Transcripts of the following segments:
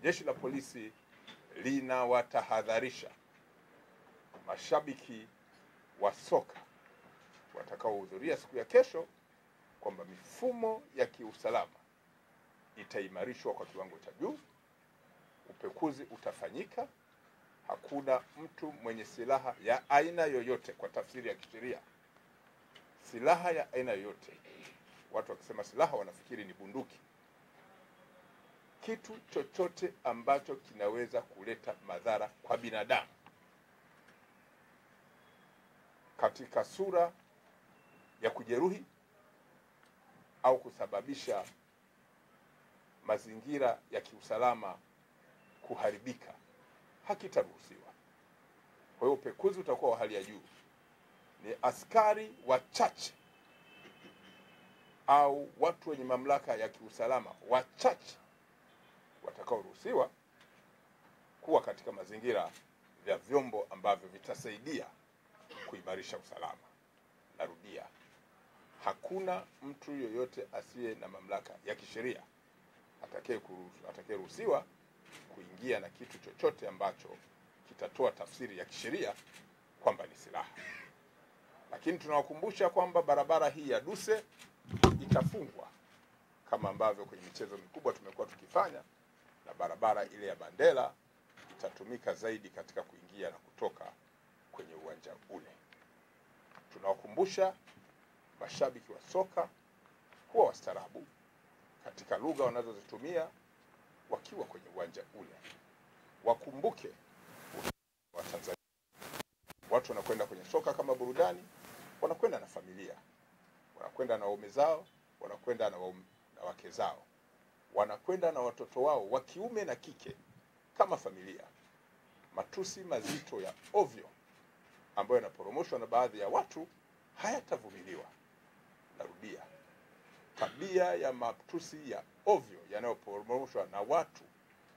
Jeshi la polisi linawatahadharisha mashabiki wa soka watakaohudhuria siku ya kesho kwamba mifumo ya kiusalama itaimarishwa kwa kiwango cha juu. Upekuzi utafanyika. Hakuna mtu mwenye silaha ya aina yoyote, kwa tafsiri ya kisheria, silaha ya aina yoyote. Watu wakisema silaha wanafikiri ni bunduki. Kitu chochote ambacho kinaweza kuleta madhara kwa binadamu katika sura ya kujeruhi au kusababisha mazingira ya kiusalama kuharibika hakitaruhusiwa. Kwa hiyo upekuzi utakuwa wa hali ya juu. Ni askari wachache au watu wenye mamlaka ya kiusalama wachache watakaoruhusiwa kuwa katika mazingira ya vyombo ambavyo vitasaidia kuimarisha usalama. Narudia, hakuna mtu yoyote asiye na mamlaka ya kisheria atakayeruhusiwa kuingia na kitu chochote ambacho kitatoa tafsiri ya kisheria kwamba ni silaha. Lakini tunawakumbusha kwamba barabara hii ya Duse itafungwa kama ambavyo kwenye michezo mikubwa tumekuwa tukifanya, na barabara ile ya Bandela itatumika zaidi katika kuingia na kutoka kwenye uwanja ule. Tunawakumbusha mashabiki wa soka kuwa wastaarabu katika lugha wanazozitumia wakiwa kwenye uwanja ule. Wakumbuke wa Tanzania, watu wanakwenda kwenye soka kama burudani, wanakwenda na familia, wanakwenda na waume zao, wanakwenda na wake zao, wanakwenda na watoto wao wa kiume na kike kama familia. Matusi mazito ya ovyo ambayo yanaporomoshwa na baadhi ya watu hayatavumiliwa. Narudia, tabia ya matusi ya ovyo yanayoporomoshwa na watu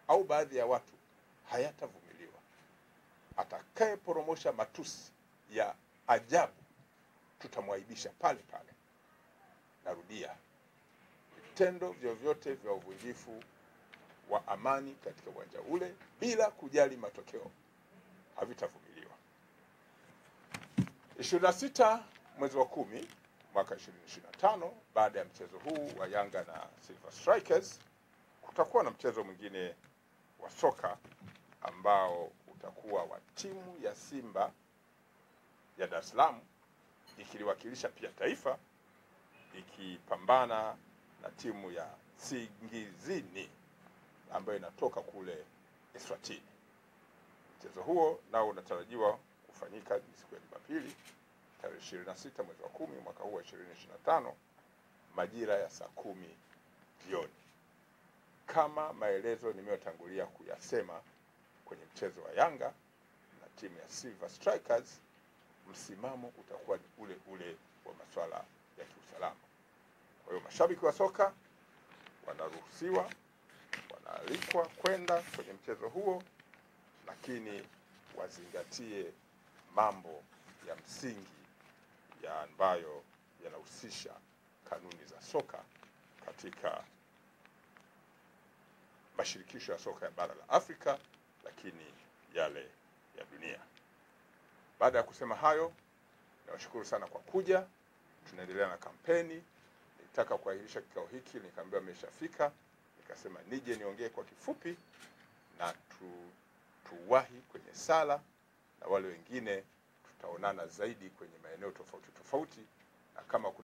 au baadhi ya watu hayatavumiliwa. Atakayeporomosha matusi ya ajabu tutamwaibisha pale pale. Narudia, vitendo vyovyote vya uvunjifu wa amani katika uwanja ule bila kujali matokeo havitavumiliwa. 26 mwezi wa 10 mwaka 2025, baada ya mchezo huu wa Yanga na Silver Strikers, kutakuwa na mchezo mwingine wa soka ambao utakuwa wa timu ya Simba ya Dar es Salaam ikiliwakilisha pia taifa ikipambana na timu ya Singizini ambayo inatoka kule Eswatini. Mchezo huo nao unatarajiwa kufanyika siku ya Jumapili tarehe 26 mwezi wa 10 mwaka huu wa 2025 majira ya saa 10 jioni. Kama maelezo nimeyotangulia kuyasema kwenye mchezo wa Yanga na timu ya Silver Strikers, msimamo utakuwa ni ule ule wa masuala ya kiusalama. Kwa hiyo mashabiki wa soka wanaruhusiwa, wanaalikwa kwenda kwenye mchezo huo, lakini wazingatie mambo ya msingi ya ambayo yanahusisha kanuni za soka katika mashirikisho ya soka ya bara la Afrika, lakini yale ya dunia. Baada ya kusema hayo, nawashukuru sana kwa kuja. Tunaendelea na kampeni. Nilitaka kuahirisha kikao hiki, nikaambiwa ameshafika, nikasema nije niongee kwa kifupi na tuwahi kwenye sala, na wale wengine tutaonana zaidi kwenye maeneo tofauti tofauti, na kama